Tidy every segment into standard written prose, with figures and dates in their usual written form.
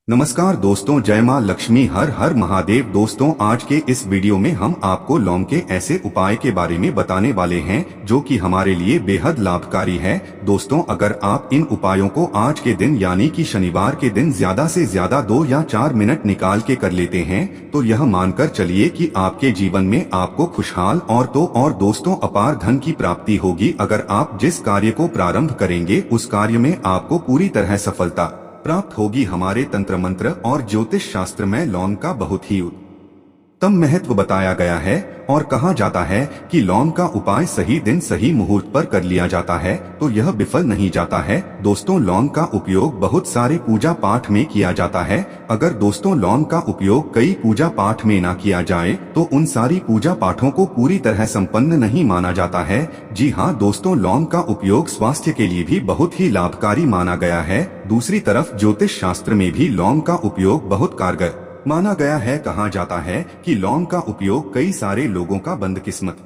नमस्कार दोस्तों, जय मां लक्ष्मी, हर हर महादेव। दोस्तों, आज के इस वीडियो में हम आपको लौंग के ऐसे उपाय के बारे में बताने वाले हैं जो कि हमारे लिए बेहद लाभकारी है। दोस्तों, अगर आप इन उपायों को आज के दिन यानी कि शनिवार के दिन ज्यादा से ज्यादा 2 या 4 मिनट निकाल के कर लेते हैं तो यह मानकर चलिए कि आपके जीवन में आपको खुशहाल और दोस्तों अपार धन की प्राप्ति होगी। अगर आप जिस कार्य को प्रारंभ करेंगे उस कार्य में आपको पूरी तरह सफलता प्राप्त होगी। हमारे तंत्र मंत्र और ज्योतिष शास्त्र में लौंग का बहुत ही उत्तम महत्व बताया गया है और कहा जाता है कि लौंग का उपाय सही दिन सही मुहूर्त पर कर लिया जाता है तो यह विफल नहीं जाता है। दोस्तों, लौंग का उपयोग बहुत सारे पूजा पाठ में किया जाता है। अगर दोस्तों लौंग का उपयोग कई पूजा पाठ में ना किया जाए तो उन सारी पूजा पाठों को पूरी तरह संपन्न नहीं माना जाता है। जी हाँ दोस्तों, लौंग का उपयोग स्वास्थ्य के लिए भी बहुत ही लाभकारी माना गया है। दूसरी तरफ ज्योतिष शास्त्र में भी लौंग का उपयोग बहुत कारगर माना गया है। कहा जाता है कि लौंग का उपयोग कई सारे लोगों का बदकिस्मत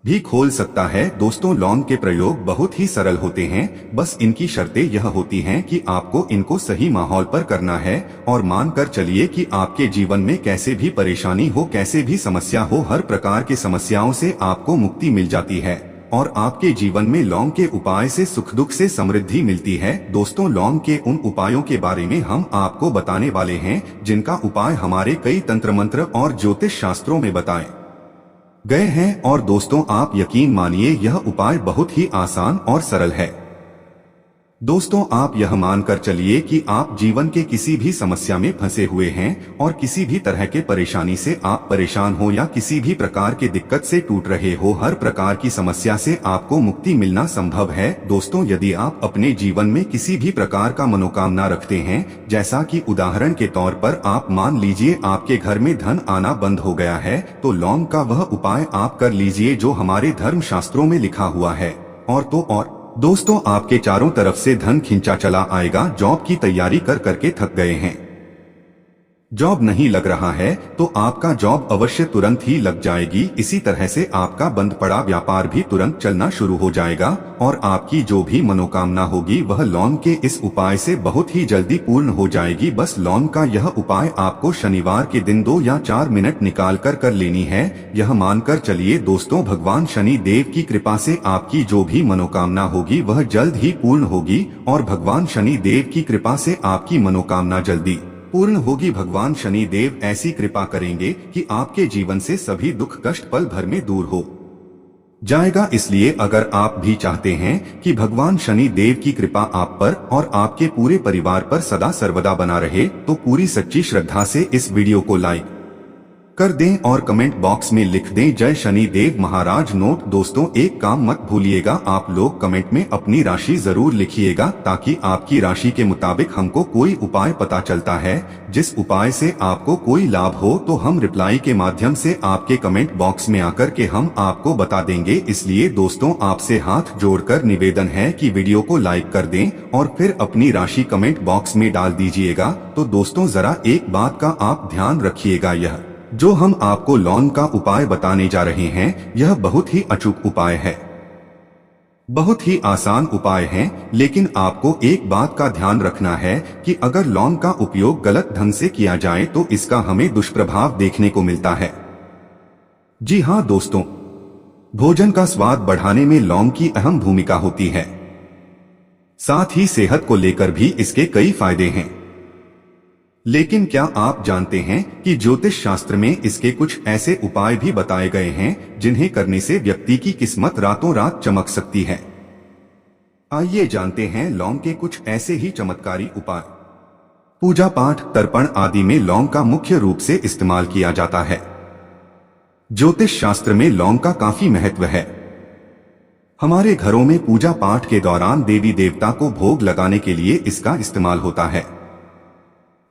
भी खोल सकता है। दोस्तों, लौंग के प्रयोग बहुत ही सरल होते हैं, बस इनकी शर्तें यह होती हैं कि आपको इनको सही माहौल पर करना है और मानकर चलिए कि आपके जीवन में कैसे भी परेशानी हो, कैसे भी समस्या हो, हर प्रकार की समस्याओं से आपको मुक्ति मिल जाती है और आपके जीवन में लौंग के उपाय से सुख दुख से समृद्धि मिलती है। दोस्तों, लौंग के उन उपायों के बारे में हम आपको बताने वाले हैं जिनका उपाय हमारे कई तंत्र मंत्र और ज्योतिष शास्त्रों में बताए गए हैं। और दोस्तों, आप यकीन मानिए यह उपाय बहुत ही आसान और सरल है। दोस्तों, आप यह मानकर चलिए कि आप जीवन के किसी भी समस्या में फंसे हुए हैं और किसी भी तरह के परेशानी से आप परेशान हो या किसी भी प्रकार की दिक्कत से टूट रहे हो, हर प्रकार की समस्या से आपको मुक्ति मिलना संभव है। दोस्तों, यदि आप अपने जीवन में किसी भी प्रकार का मनोकामना रखते हैं, जैसा कि उदाहरण के तौर पर आप मान लीजिए आपके घर में धन आना बंद हो गया है, तो लौंग का वह उपाय आप कर लीजिए जो हमारे धर्म शास्त्रों में लिखा हुआ है। और दोस्तों, आपके चारों तरफ से धन खिंचा चला आएगा। जॉब की तैयारी कर करके थक गए हैं, जॉब नहीं लग रहा है तो आपका जॉब अवश्य तुरंत ही लग जाएगी। इसी तरह से आपका बंद पड़ा व्यापार भी तुरंत चलना शुरू हो जाएगा और आपकी जो भी मनोकामना होगी वह लौंग के इस उपाय से बहुत ही जल्दी पूर्ण हो जाएगी। बस लौंग का यह उपाय आपको शनिवार के दिन 2 या 4 मिनट निकाल कर लेनी है। यह मानकर चलिए दोस्तों, भगवान शनि देव की कृपा से आपकी जो भी मनोकामना होगी वह जल्द ही पूर्ण होगी और भगवान शनि देव की कृपा से आपकी मनोकामना जल्दी पूर्ण होगी। भगवान शनि देव ऐसी कृपा करेंगे कि आपके जीवन से सभी दुख कष्ट पल भर में दूर हो जाएगा। इसलिए अगर आप भी चाहते हैं कि भगवान शनि देव की कृपा आप पर और आपके पूरे परिवार पर सदा सर्वदा बना रहे तो पूरी सच्ची श्रद्धा से इस वीडियो को लाइक कर दें और कमेंट बॉक्स में लिख दें जय शनि देव महाराज। नोट दोस्तों, एक काम मत भूलिएगा, आप लोग कमेंट में अपनी राशि जरूर लिखिएगा ताकि आपकी राशि के मुताबिक हमको कोई उपाय पता चलता है। जिस उपाय से आपको कोई लाभ हो तो हम रिप्लाई के माध्यम से आपके कमेंट बॉक्स में आकर के हम आपको बता देंगे। इसलिए दोस्तों, आपसे हाथ जोड़कर निवेदन है कि वीडियो को लाइक कर दें और फिर अपनी राशि कमेंट बॉक्स में डाल दीजिएगा। तो दोस्तों, जरा एक बात का आप ध्यान रखिएगा, यह जो हम आपको लौंग का उपाय बताने जा रहे हैं यह बहुत ही अचूक उपाय है, बहुत ही आसान उपाय है। लेकिन आपको एक बात का ध्यान रखना है कि अगर लौंग का उपयोग गलत ढंग से किया जाए तो इसका हमें दुष्प्रभाव देखने को मिलता है। जी हाँ दोस्तों, भोजन का स्वाद बढ़ाने में लौंग की अहम भूमिका होती है, साथ ही सेहत को लेकर भी इसके कई फायदे हैं। लेकिन क्या आप जानते हैं कि ज्योतिष शास्त्र में इसके कुछ ऐसे उपाय भी बताए गए हैं जिन्हें करने से व्यक्ति की किस्मत रातों रात चमक सकती है। आइए जानते हैं लौंग के कुछ ऐसे ही चमत्कारी उपाय। पूजा पाठ, तर्पण आदि में लौंग का मुख्य रूप से इस्तेमाल किया जाता है। ज्योतिष शास्त्र में लौंग का काफी महत्व है। हमारे घरों में पूजा पाठ के दौरान देवी देवता को भोग लगाने के लिए इसका इस्तेमाल होता है।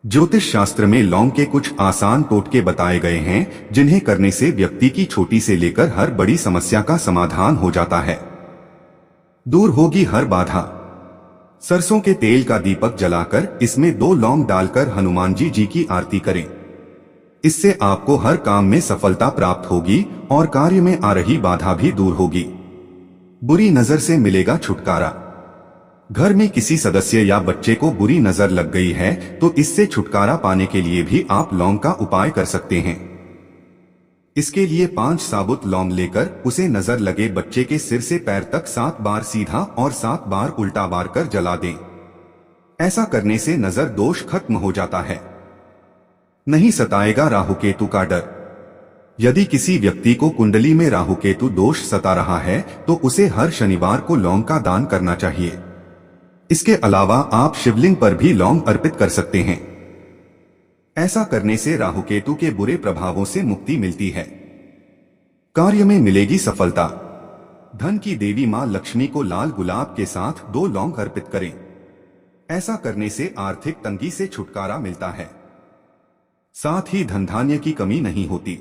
ज्योतिष शास्त्र में लौंग के कुछ आसान टोटके बताए गए हैं जिन्हें करने से व्यक्ति की छोटी से लेकर हर बड़ी समस्या का समाधान हो जाता है, दूर होगी हर बाधा। सरसों के तेल का दीपक जलाकर इसमें 2 लौंग डालकर हनुमान जी की आरती करें। इससे आपको हर काम में सफलता प्राप्त होगी और कार्य में आ रही बाधा भी दूर होगी, बुरी नजर से मिलेगा छुटकारा। घर में किसी सदस्य या बच्चे को बुरी नजर लग गई है तो इससे छुटकारा पाने के लिए भी आप लौंग का उपाय कर सकते हैं। इसके लिए 5 साबुत लौंग लेकर उसे नजर लगे बच्चे के सिर से पैर तक 7 बार सीधा और 7 बार उल्टा बार कर जला दें। ऐसा करने से नजर दोष खत्म हो जाता है। नहीं सताएगा राहु केतु का डर। यदि किसी व्यक्ति को कुंडली में राहु केतु दोष सता रहा है तो उसे हर शनिवार को लौंग का दान करना चाहिए। इसके अलावा आप शिवलिंग पर भी लौंग अर्पित कर सकते हैं। ऐसा करने से राहु केतु के बुरे प्रभावों से मुक्ति मिलती है। कार्य में मिलेगी सफलता। धन की देवी मां लक्ष्मी को लाल गुलाब के साथ 2 लौंग अर्पित करें। ऐसा करने से आर्थिक तंगी से छुटकारा मिलता है, साथ ही धन धान्य की कमी नहीं होती।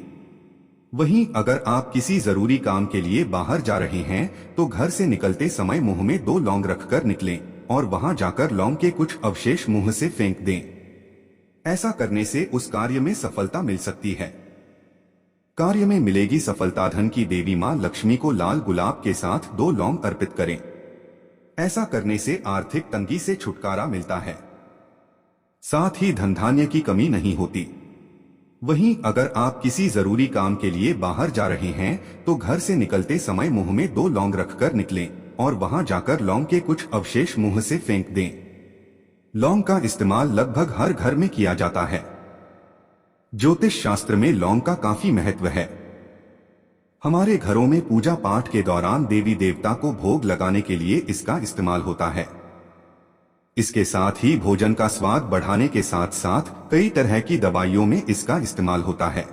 वहीं अगर आप किसी जरूरी काम के लिए बाहर जा रहे हैं तो घर से निकलते समय मुंह में 2 लौंग रखकर निकलें और वहां जाकर लौंग के कुछ अवशेष मुंह से फेंक दें। ऐसा करने से उस कार्य में सफलता मिल सकती है। कार्य में मिलेगी सफलता। धन की देवी मां लक्ष्मी को लाल गुलाब के साथ 2 लौंग अर्पित करें। ऐसा करने से आर्थिक तंगी से छुटकारा मिलता है, साथ ही धन धान्य की कमी नहीं होती। वहीं अगर आप किसी जरूरी काम के लिए बाहर जा रहे हैं तो घर से निकलते समय मुंह में 2 लौंग रखकर निकलें और वहां जाकर लौंग के कुछ अवशेष मुंह से फेंक दें। लौंग का इस्तेमाल लगभग हर घर में किया जाता है। ज्योतिष शास्त्र में लौंग का काफी महत्व है। हमारे घरों में पूजा पाठ के दौरान देवी देवता को भोग लगाने के लिए इसका इस्तेमाल होता है। इसके साथ ही भोजन का स्वाद बढ़ाने के साथ साथ कई तरह की दवाइयों में इसका इस्तेमाल होता है।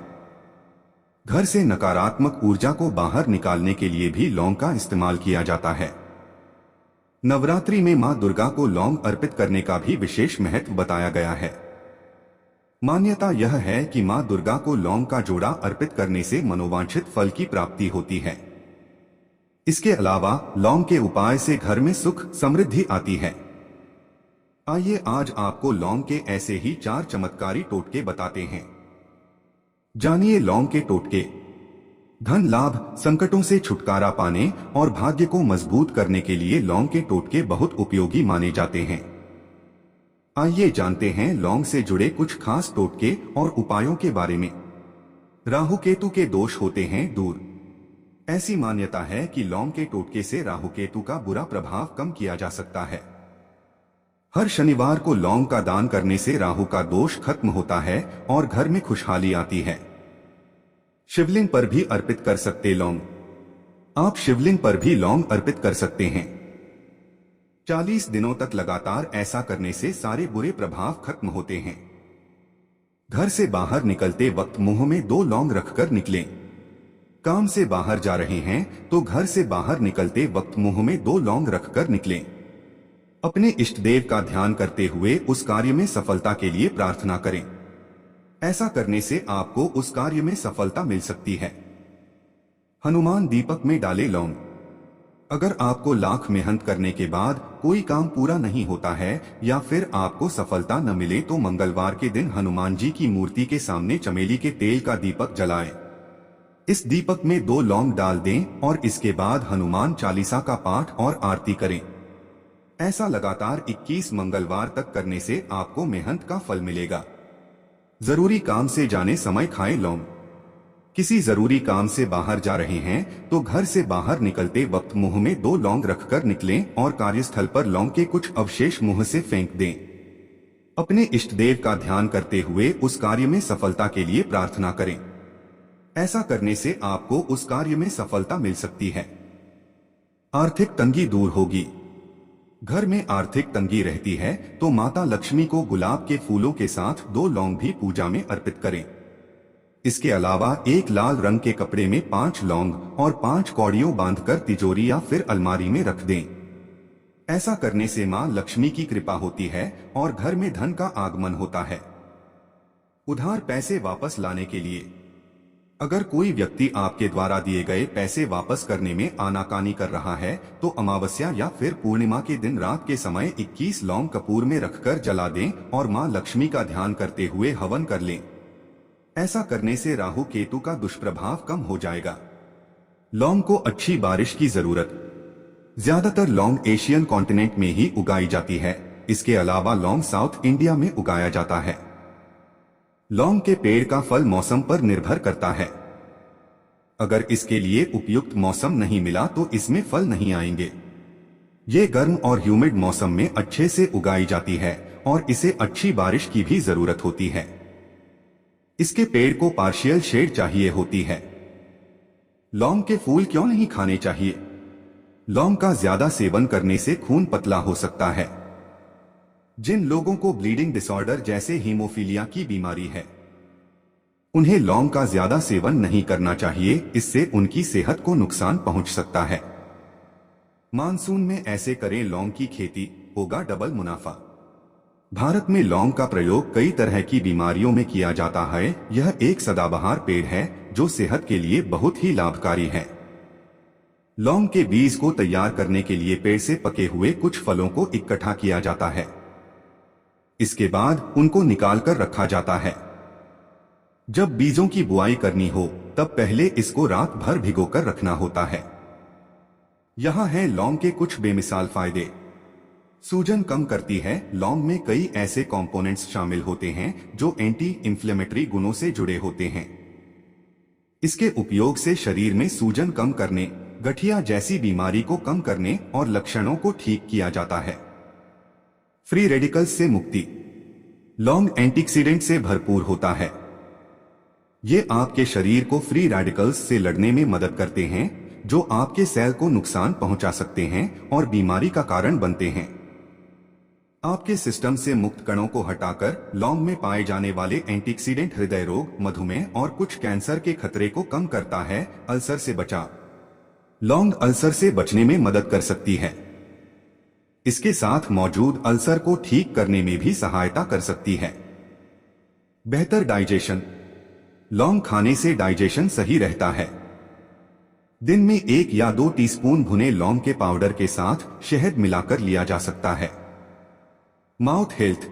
घर से नकारात्मक ऊर्जा को बाहर निकालने के लिए भी लौंग का इस्तेमाल किया जाता है। नवरात्रि में मां दुर्गा को लौंग अर्पित करने का भी विशेष महत्व बताया गया है। मान्यता यह है कि मां दुर्गा को लौंग का जोड़ा अर्पित करने से मनोवांछित फल की प्राप्ति होती है। इसके अलावा लौंग के उपाय से घर में सुख समृद्धि आती है। आइए आज आपको लौंग के ऐसे ही 4 चमत्कारी टोटके बताते हैं। जानिए लौंग के टोटके। धन लाभ, संकटों से छुटकारा पाने और भाग्य को मजबूत करने के लिए लौंग के टोटके बहुत उपयोगी माने जाते हैं। आइए जानते हैं लौंग से जुड़े कुछ खास टोटके और उपायों के बारे में। राहु केतु के दोष होते हैं दूर। ऐसी मान्यता है कि लौंग के टोटके से राहु केतु का बुरा प्रभाव कम किया जा सकता है। हर शनिवार को लौंग का दान करने से राहु का दोष खत्म होता है और घर में खुशहाली आती है। शिवलिंग पर भी अर्पित कर सकते लौंग। आप शिवलिंग पर भी लौंग अर्पित कर सकते हैं। 40 दिनों तक लगातार ऐसा करने से सारे बुरे प्रभाव खत्म होते हैं। घर से बाहर निकलते वक्त मुंह में 2 लौंग रखकर निकलें। काम से बाहर जा रहे हैं तो घर से बाहर निकलते वक्त मुंह में 2 लौंग रखकर निकलें। अपने इष्ट देव का ध्यान करते हुए उस कार्य में सफलता के लिए प्रार्थना करें। ऐसा करने से आपको उस कार्य में सफलता मिल सकती है। हनुमान दीपक में डाले लौंग। अगर आपको लाख मेहनत करने के बाद कोई काम पूरा नहीं होता है या फिर आपको सफलता न मिले तो मंगलवार के दिन हनुमान जी की मूर्ति के सामने चमेली के तेल का दीपक जलाएं। इस दीपक में 2 लौंग डाल दें और इसके बाद हनुमान चालीसा का पाठ और आरती करें। ऐसा लगातार 21 मंगलवार तक करने से आपको मेहनत का फल मिलेगा। जरूरी काम से जाने समय खाएं लौंग। किसी जरूरी काम से बाहर जा रहे हैं तो घर से बाहर निकलते वक्त मुंह में 2 लौंग रखकर निकलें और कार्यस्थल पर लौंग के कुछ अवशेष मुंह से फेंक दें। अपने इष्ट देव का ध्यान करते हुए उस कार्य में सफलता के लिए प्रार्थना करें। ऐसा करने से आपको उस कार्य में सफलता मिल सकती है। आर्थिक तंगी दूर होगी। घर में आर्थिक तंगी रहती है तो माता लक्ष्मी को गुलाब के फूलों के साथ 2 लौंग भी पूजा में अर्पित करें। इसके अलावा एक लाल रंग के कपड़े में 5 लौंग और 5 कौड़ियों बांधकर तिजोरी या फिर अलमारी में रख दें। ऐसा करने से मां लक्ष्मी की कृपा होती है और घर में धन का आगमन होता है। उधार पैसे वापस लाने के लिए अगर कोई व्यक्ति आपके द्वारा दिए गए पैसे वापस करने में आनाकानी कर रहा है तो अमावस्या या फिर पूर्णिमा के दिन रात के समय 21 लौंग कपूर में रखकर जला दें और मां लक्ष्मी का ध्यान करते हुए हवन कर लें। ऐसा करने से राहु केतु का दुष्प्रभाव कम हो जाएगा। लौंग को अच्छी बारिश की जरूरत। ज्यादातर लौंग एशियन कॉन्टिनेंट में ही उगाई जाती है। इसके अलावा लौंग साउथ इंडिया में उगाया जाता है। लौंग के पेड़ का फल मौसम पर निर्भर करता है। अगर इसके लिए उपयुक्त मौसम नहीं मिला तो इसमें फल नहीं आएंगे। ये गर्म और ह्यूमिड मौसम में अच्छे से उगाई जाती है और इसे अच्छी बारिश की भी जरूरत होती है। इसके पेड़ को पार्शियल शेड चाहिए होती है। लौंग के फूल क्यों नहीं खाने चाहिए? लौंग का ज्यादा सेवन करने से खून पतला हो सकता है। जिन लोगों को ब्लीडिंग डिसऑर्डर जैसे हीमोफीलिया की बीमारी है, उन्हें लौंग का ज्यादा सेवन नहीं करना चाहिए। इससे उनकी सेहत को नुकसान पहुंच सकता है। मानसून में ऐसे करें लौंग की खेती, होगा डबल मुनाफा। भारत में लौंग का प्रयोग कई तरह की बीमारियों में किया जाता है। यह एक सदाबहार पेड़ है जो सेहत के लिए बहुत ही लाभकारी है। लौंग के बीज को तैयार करने के लिए पेड़ से पके हुए कुछ फलों को इकट्ठा किया जाता है। इसके बाद उनको निकालकर रखा जाता है। जब बीजों की बुआई करनी हो तब पहले इसको रात भर भिगोकर रखना होता है। यहाँ हैं लौंग के कुछ बेमिसाल फायदे। सूजन कम करती है। लौंग में कई ऐसे कंपोनेंट्स शामिल होते हैं जो एंटी इंफ्लेमेटरी गुणों से जुड़े होते हैं। इसके उपयोग से शरीर में सूजन कम करने, गठिया जैसी बीमारी को कम करने और लक्षणों को ठीक किया जाता है। फ्री रेडिकल्स से मुक्ति। लौंग एंटीऑक्सीडेंट से भरपूर होता है। ये आपके शरीर को फ्री रेडिकल्स से लड़ने में मदद करते हैं जो आपके सेल को नुकसान पहुंचा सकते हैं और बीमारी का कारण बनते हैं। आपके सिस्टम से मुक्त कणों को हटाकर लौंग में पाए जाने वाले एंटीऑक्सीडेंट हृदय रोग, मधुमेह और कुछ कैंसर के खतरे को कम करता है। अल्सर से बचाव। लौंग अल्सर से बचने में मदद कर सकती है। इसके साथ मौजूद अल्सर को ठीक करने में भी सहायता कर सकती है। बेहतर डाइजेशन। लौंग खाने से डाइजेशन सही रहता है। दिन में 1 या 2 टीस्पून भुने लौंग के पाउडर के साथ शहद मिलाकर लिया जा सकता है। Mouth health.